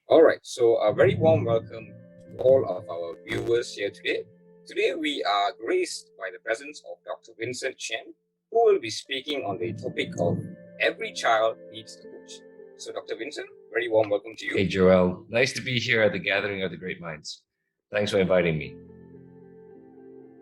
All right, so a very warm welcome to all of our viewers here today. Today we are graced by the presence of Dr. Vincent Chian, who will be speaking on the topic of every child needs a coach. So, Dr. Vincent, very warm welcome to you. Hey, Joel. Nice to be here at the Gathering of the Great Minds. Thanks for inviting me.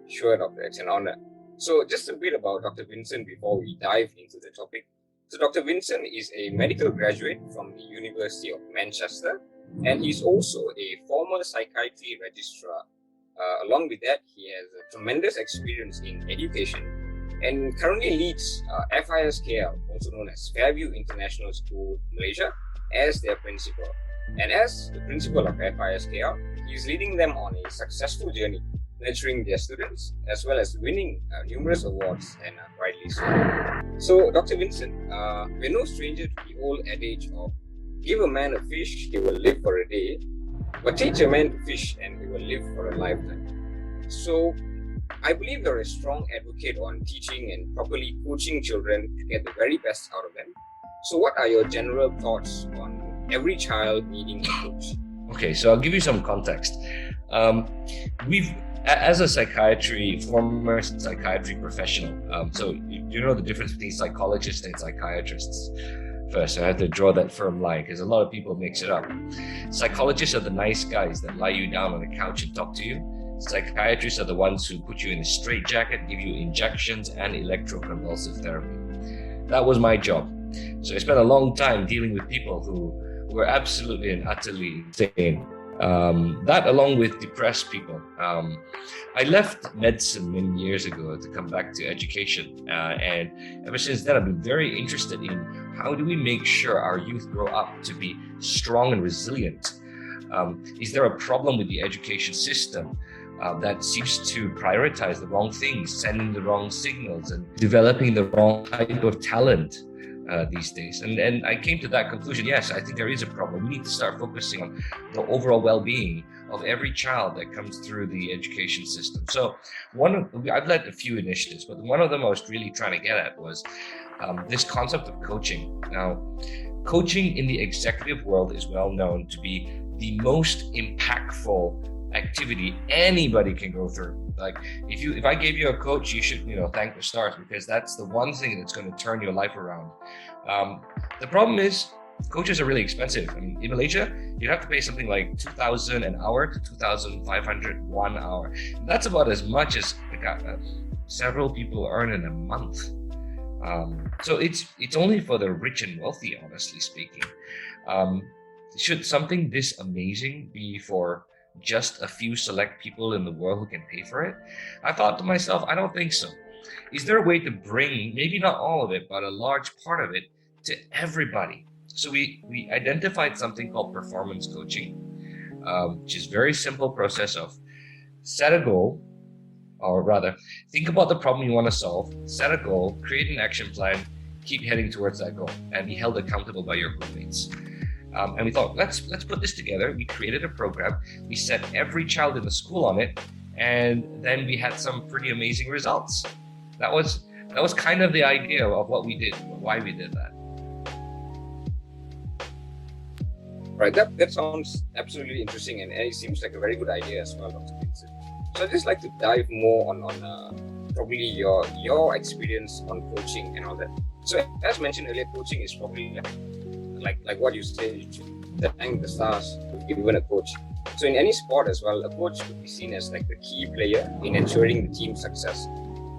Sure, Doctor, it's an honor. So, just a bit about Dr. Vincent before we dive into the topic. So, Dr. Vincent is a medical graduate from the University of Manchester, and he's also a former psychiatry registrar. Along with that, he has a tremendous experience in education and currently leads FISKL, also known as Fairview International School, Malaysia, as their principal. And as the principal of FISKL, he's leading them on a successful journey, nurturing their students, as well as winning numerous awards, and rightly so. So, Dr. Vincent, we're no stranger to the old adage of give a man a fish, he will live for a day, but teach a man to fish and he will live for a lifetime. So, I believe you're a strong advocate on teaching and properly coaching children to get the very best out of them. So, what are your general thoughts on every child needing a coach? Okay, so I'll give you some context. As a former psychiatry professional, so you know the difference between psychologists and psychiatrists. First, I have to draw that firm line because a lot of people mix it up. Psychologists are the nice guys that lie you down on a couch and talk to you. Psychiatrists are the ones who put you in a straitjacket, give you injections and electroconvulsive therapy. That was my job. So I spent a long time dealing with people who were absolutely and utterly insane. That along with depressed people. I left medicine many years ago to come back to education. And ever since then, I've been very interested in how do we make sure our youth grow up to be strong and resilient? Is there a problem with the education system that seems to prioritize the wrong things, sending the wrong signals, and developing the wrong type of talent these days? And I came to that conclusion. Yes, I think there is a problem. We need to start focusing on the overall well-being of every child that comes through the education system. So I've led a few initiatives, but one of them I was really trying to get at was this concept of coaching. Now, coaching in the executive world is well known to be the most impactful activity anybody can go through. Like if I gave you a coach, you should thank the stars, because that's the one thing that's going to turn your life around. The problem is coaches are really expensive. I mean, in Malaysia, you have to pay something like 2,000 an hour to 2,500 1 hour. That's about as much as several people earn in a month. So it's only for the rich and wealthy, honestly speaking. Should something this amazing be for just a few select people in the world who can pay for it? I thought to myself, I don't think so. Is there a way to bring, maybe not all of it, but a large part of it to everybody? So we identified something called performance coaching, which is a very simple process of set a goal, or rather, think about the problem you want to solve, set a goal, create an action plan, keep heading towards that goal, and be held accountable by your roommates. And we thought, let's put this together. We created a program. We set every child in the school on it, and then we had some pretty amazing results. That was kind of the idea of what we did, why we did that. Right, that sounds absolutely interesting, and it seems like a very good idea as well, Dr. Vincent. So I'd just like to dive more on probably your experience on coaching and all that. So as mentioned earlier, coaching is probably like what you say, you should thank the stars to be given a coach. So in any sport as well, a coach could be seen as like the key player in ensuring the team's success.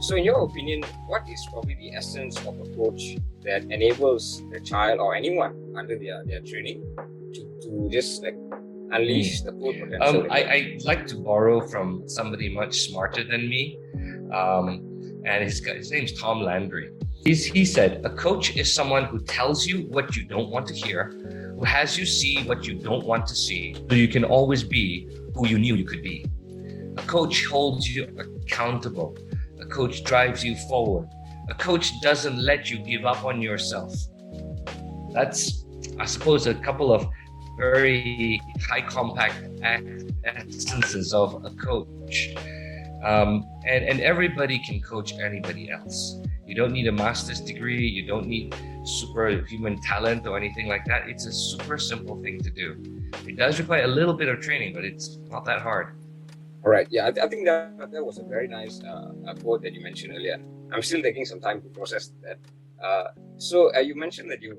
So in your opinion, what is probably the essence of a coach that enables the child or anyone under their training to just like unleash the full potential? I'd like to borrow from somebody much smarter than me, and his name's Tom Landry. He said, a coach is someone who tells you what you don't want to hear, who has you see what you don't want to see, so you can always be who you knew you could be. A coach holds you accountable. A coach drives you forward. A coach doesn't let you give up on yourself. That's, I suppose, a couple of very high compact essences of a coach. And everybody can coach anybody else. You don't need a master's degree. You don't need superhuman talent or anything like that. It's a super simple thing to do. It does require a little bit of training, but it's not that hard. All right. Yeah, I think that was a very nice quote that you mentioned earlier. I'm still taking some time to process that. So you mentioned that you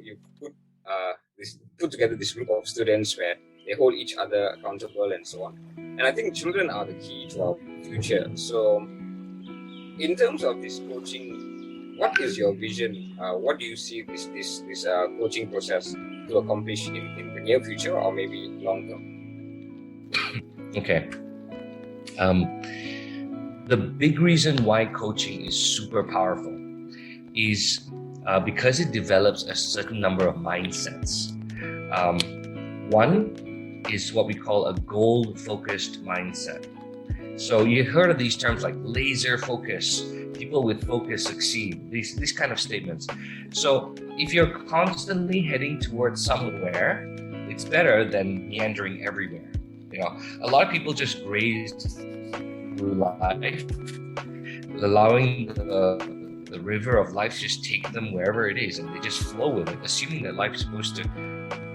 put together this group of students where they hold each other accountable and so on. And I think children are the key to our future. So in terms of this coaching, what is your vision? What do you see this coaching process to accomplish in the near future or maybe long term? Okay. The big reason why coaching is super powerful is because it develops a certain number of mindsets. One is what we call a goal-focused mindset. So you heard of these terms like laser focus, people with focus succeed, these kind of statements. So if you're constantly heading towards somewhere, it's better than meandering everywhere. You know, a lot of people just graze through life, allowing the river of life just take them wherever it is, and they just flow with it, assuming that life is supposed to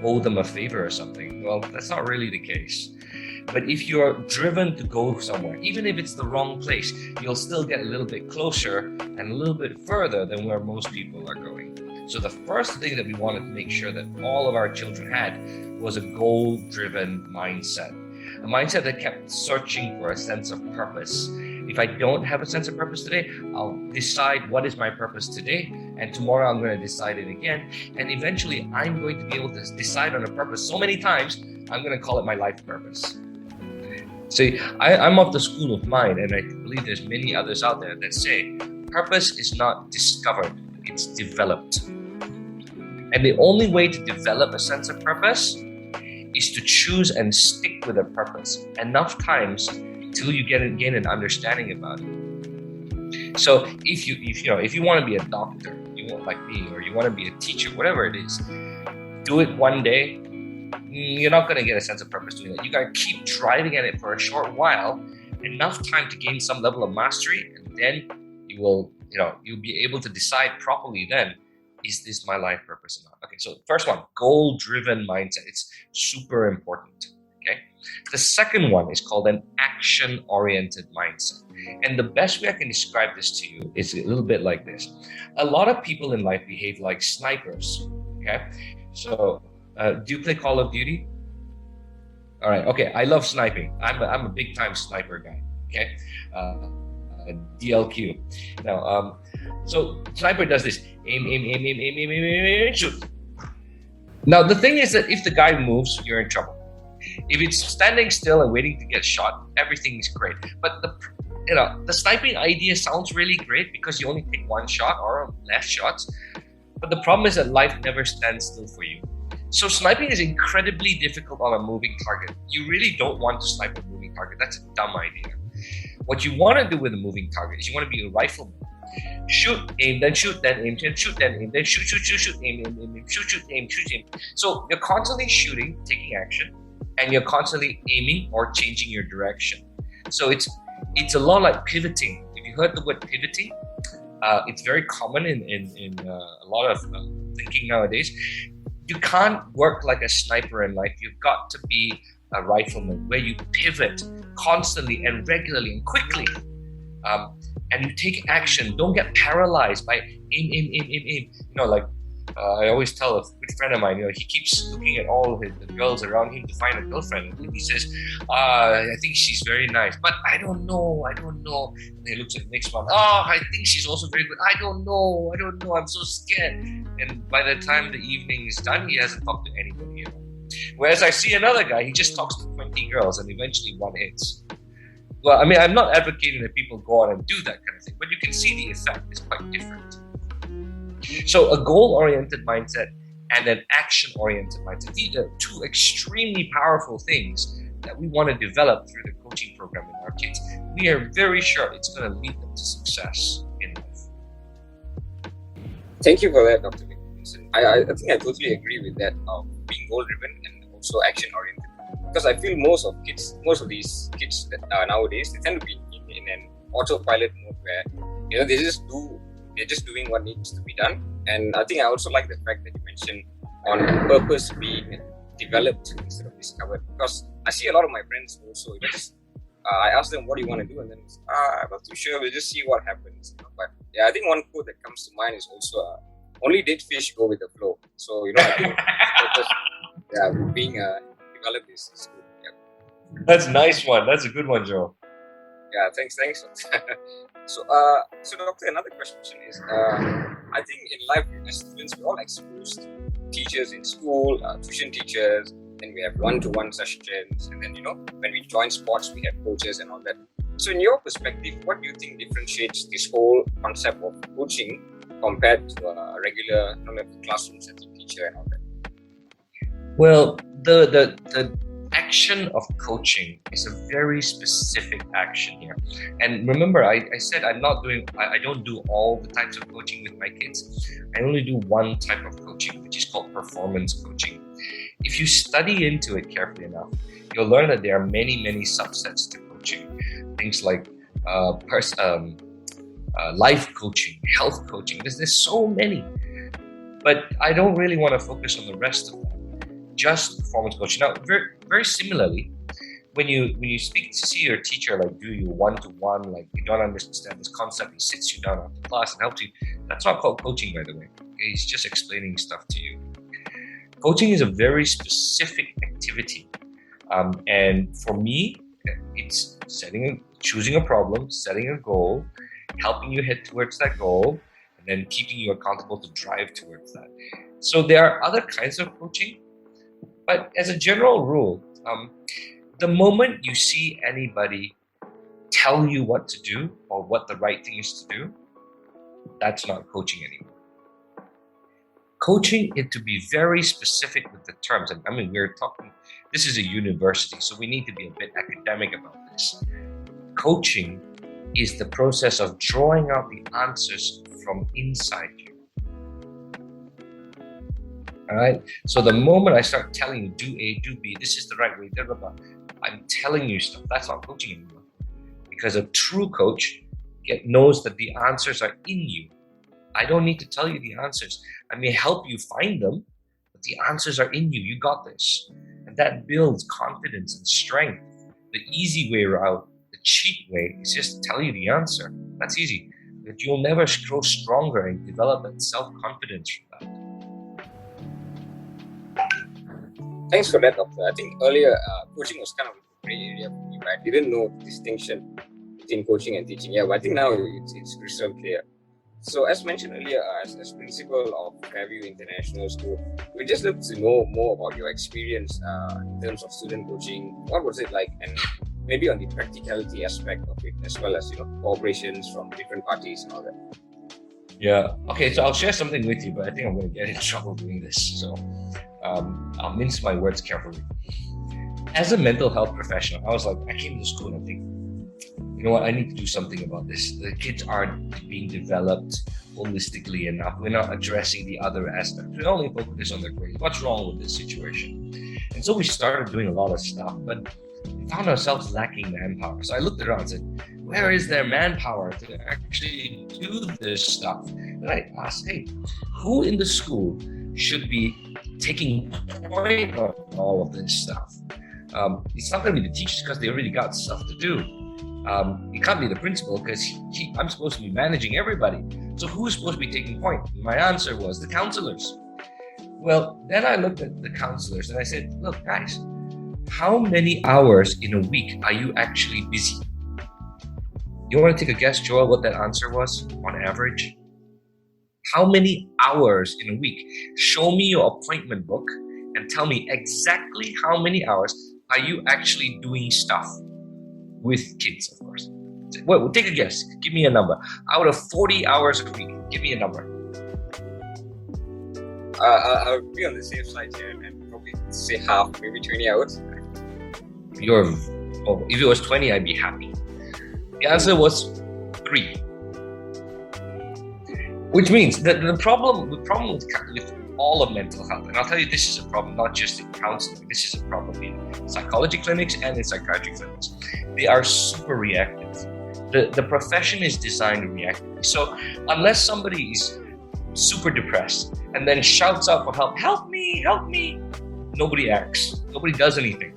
owe them a favor or something. Well, that's not really the case. But if you're driven to go somewhere, even if it's the wrong place, you'll still get a little bit closer and a little bit further than where most people are going. So the first thing that we wanted to make sure that all of our children had was a goal-driven mindset. A mindset that kept searching for a sense of purpose. If I don't have a sense of purpose today, I'll decide what is my purpose today, and tomorrow I'm going to decide it again, and eventually I'm going to be able to decide on a purpose so many times, I'm going to call it my life purpose. See, I'm of the school of mind, and I believe there's many others out there that say purpose is not discovered, it's developed. And the only way to develop a sense of purpose is to choose and stick with a purpose enough times till you gain an understanding about it. So if you want to be a doctor, you want like me, or you want to be a teacher, whatever it is, do it one day. You're not going to get a sense of purpose doing that. You got to keep driving at it for a short while, enough time to gain some level of mastery, and then you'll be able to decide properly then, is this my life purpose or not? Okay, so first one, goal-driven mindset. It's super important, okay? The second one is called an action-oriented mindset. And the best way I can describe this to you is a little bit like this. A lot of people in life behave like snipers, okay? So, do you play Call of Duty? All right, okay, I love sniping. I'm a big-time sniper guy, okay? DLQ. Now, so sniper does this: aim, shoot. Now the thing is that if the guy moves, you're in trouble. If it's standing still and waiting to get shot, everything is great. But the sniping idea sounds really great because you only take one shot or less shots. But the problem is that life never stands still for you. So sniping is incredibly difficult on a moving target. You really don't want to snipe a moving target. That's a dumb idea. What you want to do with a moving target is you want to be a rifleman. Shoot, aim, then shoot, then aim, then shoot, then aim, then shoot, aim, shoot, aim, shoot, aim. So you're constantly shooting, taking action, and you're constantly aiming or changing your direction. So it's a lot like pivoting. If you heard the word pivoting, it's very common in a lot of thinking nowadays. You can't work like a sniper in life. You've got to be a rifleman where you pivot constantly and regularly and quickly, and you take action. Don't get paralyzed by aim. I always tell a good friend of mine, he keeps looking at all the girls around him to find a girlfriend, and he says, I think she's very nice, but I don't know. And he looks at the next one, I think she's also very good. I don't know, I'm so scared. And by the time the evening is done, he hasn't talked to anybody. Whereas I see another guy, he just talks to 20 girls and eventually one hits. Well, I mean, I'm not advocating that people go on and do that kind of thing, but you can see the effect is quite different. So a goal-oriented mindset and an action-oriented mindset, these are two extremely powerful things that we want to develop through the coaching program in our kids. We are very sure it's going to lead them to success in life. Thank you for that, Dr. Vincent. I think I totally agree with that of being goal-driven and also action-oriented. Because I feel most of these kids that nowadays, they tend to be in an autopilot mode where they we're just doing what needs to be done. And I think I also like the fact that you mentioned on purpose being developed instead of discovered, because I see a lot of my friends also, just I ask them, what do you want to do? And then I'm not too sure, we'll just see what happens. But yeah, I think one quote that comes to mind is also only dead fish go with the flow. So I think purpose, being developed is good. Yeah. That's a nice one. That's a good one, Joe. Yeah, thanks. So doctor, another question is, I think in life as students, we're all exposed to teachers in school, tuition teachers, then we have one-to-one sessions, and then when we join sports, we have coaches and all that. So in your perspective, what do you think differentiates this whole concept of coaching compared to a regular classroom setting teacher and all that? Well, the action of coaching is a very specific action here. And remember, I said I don't do all the types of coaching with my kids. I only do one type of coaching, which is called performance coaching. If you study into it carefully enough, you'll learn that there are many, many subsets to coaching. Things like life coaching, health coaching. There's so many. But I don't really want to focus on the rest of them. Just performance coaching. Now, very, very similarly, when you see your teacher, like do you one-to-one, like you don't understand this concept, he sits you down after class and helps you. That's not called coaching, by the way. Okay? He's just explaining stuff to you. Coaching is a very specific activity, and for me, it's choosing a problem, setting a goal, helping you head towards that goal, and then keeping you accountable to drive towards that. So there are other kinds of coaching, but as a general rule, the moment you see anybody tell you what to do or what the right thing is to do, that's not coaching anymore. Coaching it to be very specific with the terms. And I mean, this is a university, so we need to be a bit academic about this. Coaching is the process of drawing out the answers from inside you. All right. So the moment I start telling you, do A, do B, this is the right way, blah, blah, blah, I'm telling you stuff. That's not coaching anymore. Because a true coach knows that the answers are in you. I don't need to tell you the answers. I may help you find them, but the answers are in you. You got this. And that builds confidence and strength. The easy way out, the cheap way, is just tell you the answer. That's easy. But you'll never grow stronger and develop that self-confidence from that. Thanks for that, Doctor. I think earlier coaching was kind of a gray area for me, but I didn't know the distinction between coaching and teaching. Yeah, but I think now it's crystal clear. So as mentioned earlier, as principal of Fairview International School, we just love to know more about your experience in terms of student coaching. What was it like, and maybe on the practicality aspect of it, as well as cooperations from different parties and all that. Yeah. Okay. So I'll share something with you, but I think I'm going to get in trouble doing this. So I'll mince my words carefully. As a mental health professional, I came to school and I think, you know what, I need to do something about this. The kids aren't being developed holistically enough. We're not addressing the other aspects. We only focus on their grades. What's wrong with this situation? And so we started doing a lot of stuff, but we found ourselves lacking manpower. So I looked around and said, where is there manpower to actually do this stuff? And I asked, hey, who in the school should be taking point on all of this stuff? It's not going to be the teachers because they already got stuff to do. It can't be the principal because I'm supposed to be managing everybody. So who's supposed to be taking point? My answer was the counselors. Well, then I looked at the counselors and I said, look, guys, how many hours in a week are you actually busy? You want to take a guess, Joel, what that answer was on average? How many hours in a week? Show me your appointment book and tell me exactly how many hours are you actually doing stuff with kids, of course. Well, take a guess. Give me a number. Out of 40 hours a week, give me a number. I'll be on the safe side here and probably say half, maybe 20 hours. If it was 20, I'd be happy. The answer was 3. Which means that the problem with all of mental health, and I'll tell you, this is a problem not just in counseling, this is a problem in psychology clinics and in psychiatry clinics. They are super reactive. The profession is designed reactively. So unless somebody is super depressed and then shouts out for help me, nobody acts. Nobody does anything.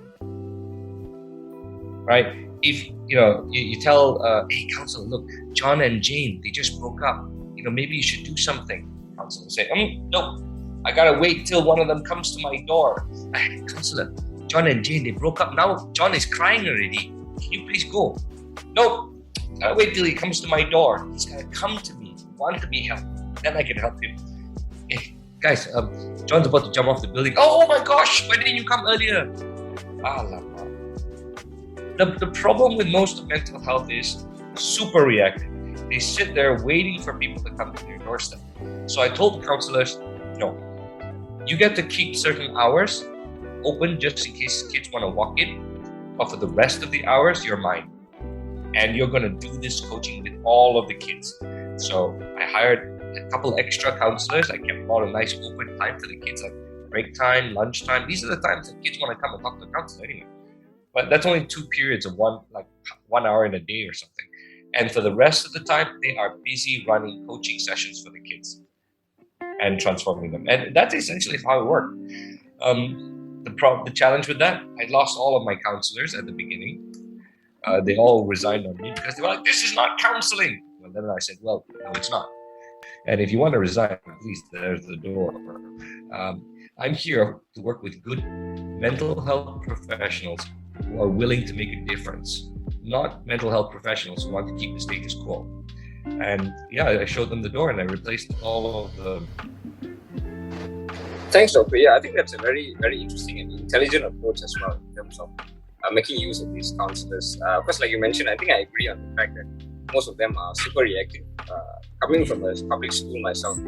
Right? If you tell, hey counselor, look, John and Jane, they just broke up. Maybe you should do something. Counselor say, no, I gotta wait till one of them comes to my door. Counselor, John and Jane, they broke up. Now John is crying already. Can you please go? No, gotta wait till he comes to my door. He's gotta come to me, want to be helped. Then I can help him. Hey, guys, John's about to jump off the building. Oh my gosh, why didn't you come earlier? The problem with most of mental health is super reactive. They sit there waiting for people to come to their doorstep. So I told the counselors, no, you get to keep certain hours open just in case kids want to walk in, but for the rest of the hours, you're mine. And you're going to do this coaching with all of the kids. So I hired a couple extra counselors. I kept all a nice open time for the kids, like break time, lunch time. These are the times that kids want to come and talk to the counselor anyway. But that's only 2 periods of 1 hour in a day or something. And for the rest of the time, they are busy running coaching sessions for the kids and transforming them. And that's essentially how it worked. The challenge with that, I lost all of my counselors at the beginning. They all resigned on me because they were like, this is not counseling. And then I said, well, no, it's not. And if you want to resign, please, there's the door. I'm here to work with good mental health professionals who are willing to make a difference, not mental health professionals who want to keep the status quo. And yeah, I showed them the door and I replaced all of the... Thanks, Doctor. Yeah, I think that's a very, very interesting and intelligent approach as well in terms of making use of these counselors. Of course, like you mentioned, I think I agree on the fact that most of them are super reactive. Coming from a public school myself,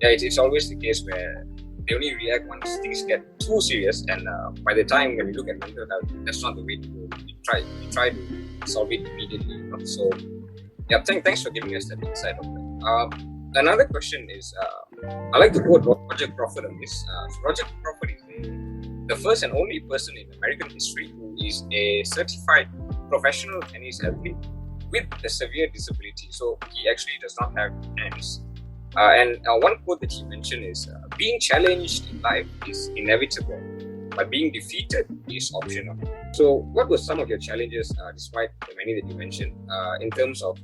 it's always the case where they only react once things get too serious, and by the time when you look at mental health, that's not the way to go. You try to solve it immediately. So, yeah, thanks for giving us that insight of that. Another question is, I like to quote Roger Crawford on this. So Roger Crawford is the first and only person in American history who is a certified professional tennis athlete with a severe disability. So he actually does not have hands. And one quote that he mentioned is, being challenged in life is inevitable, but being defeated is optional. So what were some of your challenges, despite the many that you mentioned, in terms of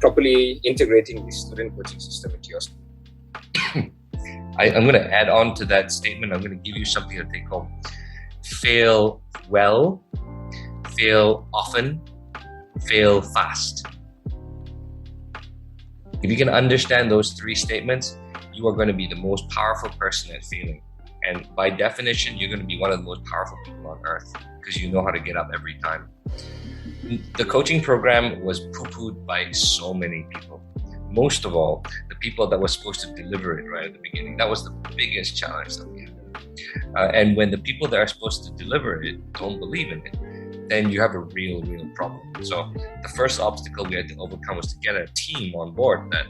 properly integrating the student coaching system into your school? I'm going to add on to that statement. I'm going to give you something that they call fail well, fail often, fail fast. If you can understand those 3 statements, you are going to be the most powerful person at failing. And by definition, you're going to be one of the most powerful people on earth because you know how to get up every time. The coaching program was poo-pooed by so many people. Most of all, the people that were supposed to deliver it right at the beginning. That was the biggest challenge that we had. And when the people that are supposed to deliver it don't believe in it, then you have a real problem. So the first obstacle we had to overcome was to get a team on board that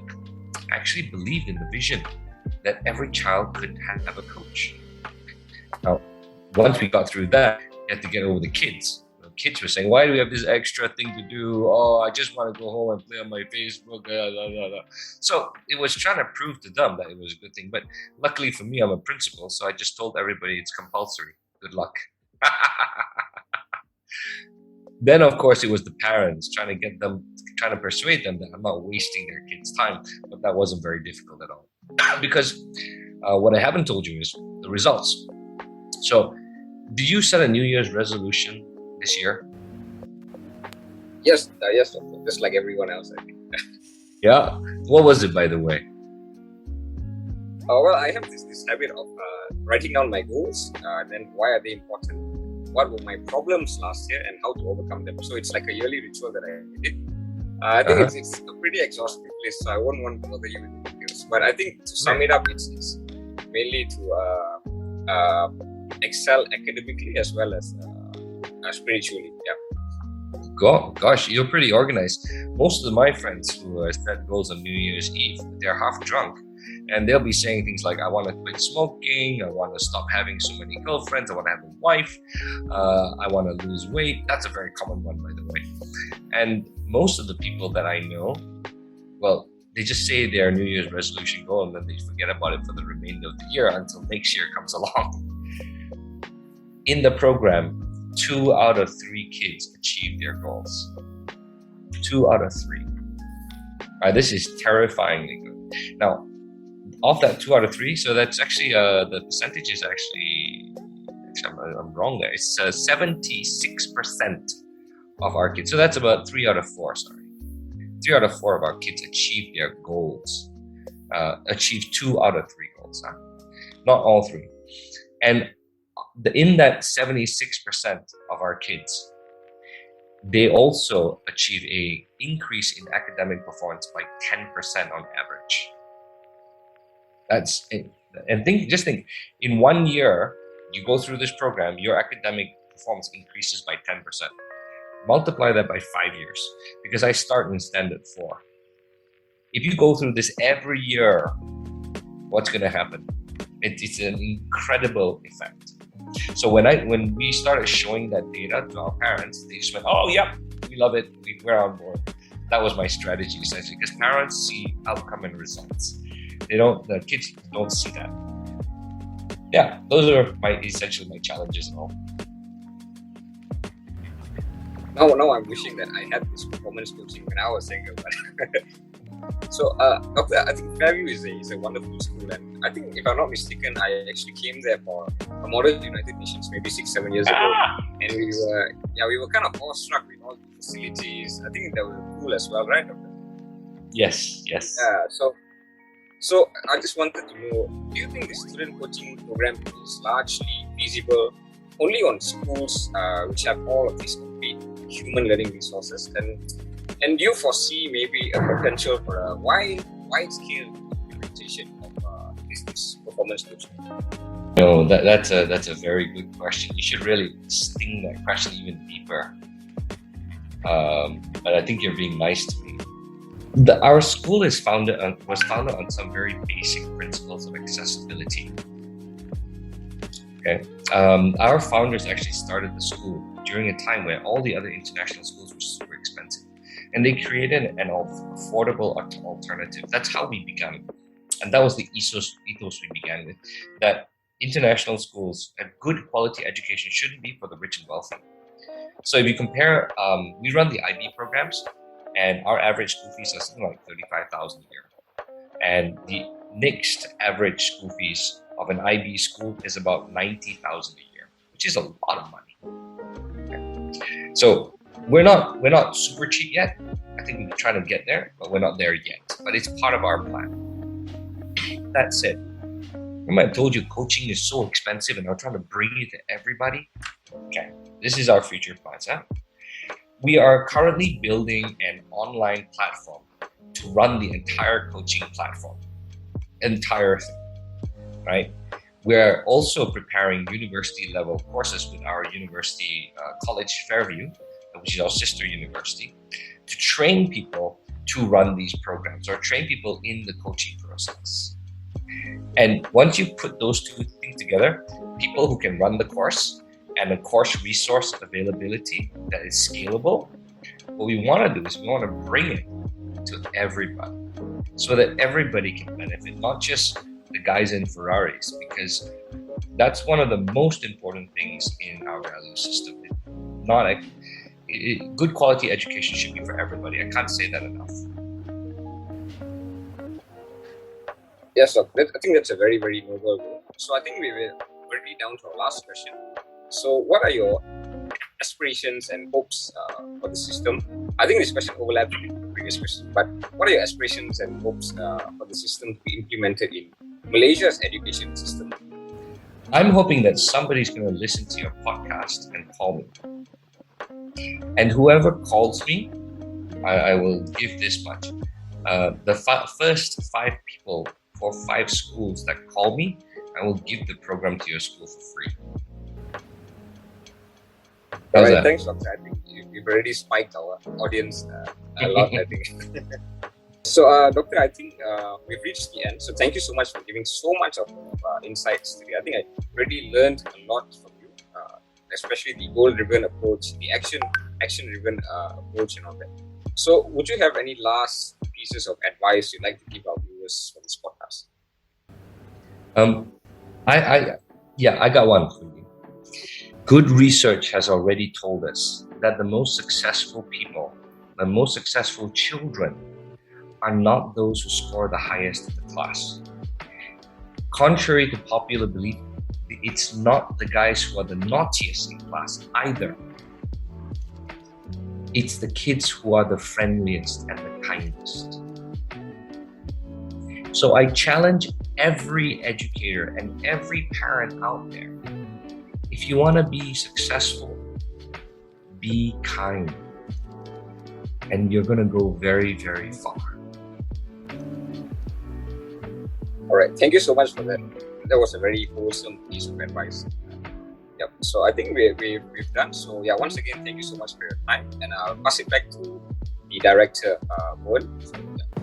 actually believed in the vision that every child could have a coach. Now, once we got through that, we had to get over the kids. Kids were saying, why do we have this extra thing to do? Oh, I just want to go home and play on my Facebook. Blah, blah, blah. So it was trying to prove to them that it was a good thing. But luckily for me, I'm a principal, so I just told everybody it's compulsory. Good luck. Then, of course, it was the parents trying to persuade them that I'm not wasting their kids' time. But that wasn't very difficult at all. Because what I haven't told you is the results. So did you set a New Year's resolution this year? Yes, Doctor. Just like everyone else, I think. Yeah. What was it, by the way? Well, I have this habit of writing down my goals, then why are they important, what were my problems last year, and how to overcome them. So it's like a yearly ritual that I did. I think it's a pretty exhaustive list, so I wouldn't want to bother you with the details. But I think to sum it up, it's mainly to excel academically as well as spiritually. Yeah. Gosh, you're pretty organized. Most of my friends who set goals on New Year's Eve, they're half drunk And they'll be saying things like, I want to quit smoking, I want to stop having so many girlfriends, I want to have a wife, I want to lose weight. That's a very common one, by the way. And most of the people that I know, well, they just say their New Year's resolution goal and then they forget about it for the remainder of the year until next year comes along. In the program, 2 out of 3 kids achieve their goals. 2 out of 3. This is terrifyingly good. Now, of that 2 out of 3, so that's actually the percentage is actually I'm wrong there. It's 76% of our kids. So that's about 3 out of 4. 3 out of 4 of our kids achieve their goals. Achieve 2 out of 3 goals. Not all 3. And in that 76% of our kids, they also achieve a increase in academic performance by 10% on average. That's it. And just think, in 1 year, you go through this program, your academic performance increases by 10%. Multiply that by 5 years, because I start in standard 4. If you go through this every year, what's going to happen? It's an incredible effect. So when we started showing that data to our parents, they just went, "Oh, yeah, we love it. We're on board." That was my strategy, essentially, because parents see outcome and results. The kids don't see that. Yeah, those are essentially my challenges and all. Now I'm wishing that I had this performance coaching when I was younger. So, Doctor, I think Fairview is a wonderful school, and I think, if I'm not mistaken, I actually came there for a Model United Nations maybe 6-7 years ago, and we were kind of awestruck with all the facilities. I think they were cool as well, right, Doctor? Yes. Yeah. So I just wanted to know, do you think the student coaching program is largely feasible only on schools which have all of these complete human learning resources, and do you foresee maybe a potential for a wide-scale implementation of this performance coaching? No, that's a very good question. You should really sting that question even deeper. But I think you're being nice to me. Our school was founded on some very basic principles of accessibility. Okay, our founders actually started the school during a time where all the other international schools were super expensive, and they created an affordable alternative. That's how we began, and that was the ethos we began with. That international schools, a good quality education, shouldn't be for the rich and wealthy. So if you compare, we run the IB programs, and our average school fees are something like 35,000 a year, and the next average school fees of an IB school is about 90,000 a year, which is a lot of money. Okay. So we're not super cheap yet. I think we're trying to get there, but we're not there yet. But it's part of our plan. That said, remember I told you coaching is so expensive, and I'm trying to bring it to everybody. Okay, this is our future plans. We are currently building an online platform to run the entire coaching platform, entire thing. Right? We're also preparing university level courses with our university college, Fairview, which is our sister university, to train people to run these programs or train people in the coaching process. And once you put those two things together, people who can run the course and the course resource availability that is scalable, what we want to do is we want to bring it to everybody so that everybody can benefit, not just the guys in Ferraris, because that's one of the most important things in our value system. Good quality education should be for everybody. I can't say that enough. Yes, sir. I think that's a very, very noble goal. So I think we were already down to our last question. So what are your aspirations and hopes for the system? I think this question overlaps with the previous question, but what are your aspirations and hopes for the system to be implemented in Malaysia's education system? I'm hoping that somebody's going to listen to your podcast and call me. And whoever calls me, I will give this much. The first 5 people for 5 schools that call me, I will give the program to your school for free. All right, thanks, Doctor. I think you've already spiked our audience a lot, I think. So, Doctor, I think we've reached the end. So, thank you so much for giving so much of insights today. I think I really learned a lot from you, especially the goal-driven approach, the action-driven approach, and all that. So, would you have any last pieces of advice you'd like to give our viewers for this podcast? I got one for you. Good research has already told us that the most successful people, the most successful children, are not those who score the highest in the class. Contrary to popular belief, it's not the guys who are the naughtiest in class either. It's the kids who are the friendliest and the kindest. So I challenge every educator and every parent out there, if you want to be successful, be kind, and you're going to go very, very far. All right, thank you so much for that. That was a very wholesome piece of advice. Yep. So I think we've done. So yeah, once again, thank you so much for your time, and I'll pass it back to the director, Bowen. So, yeah.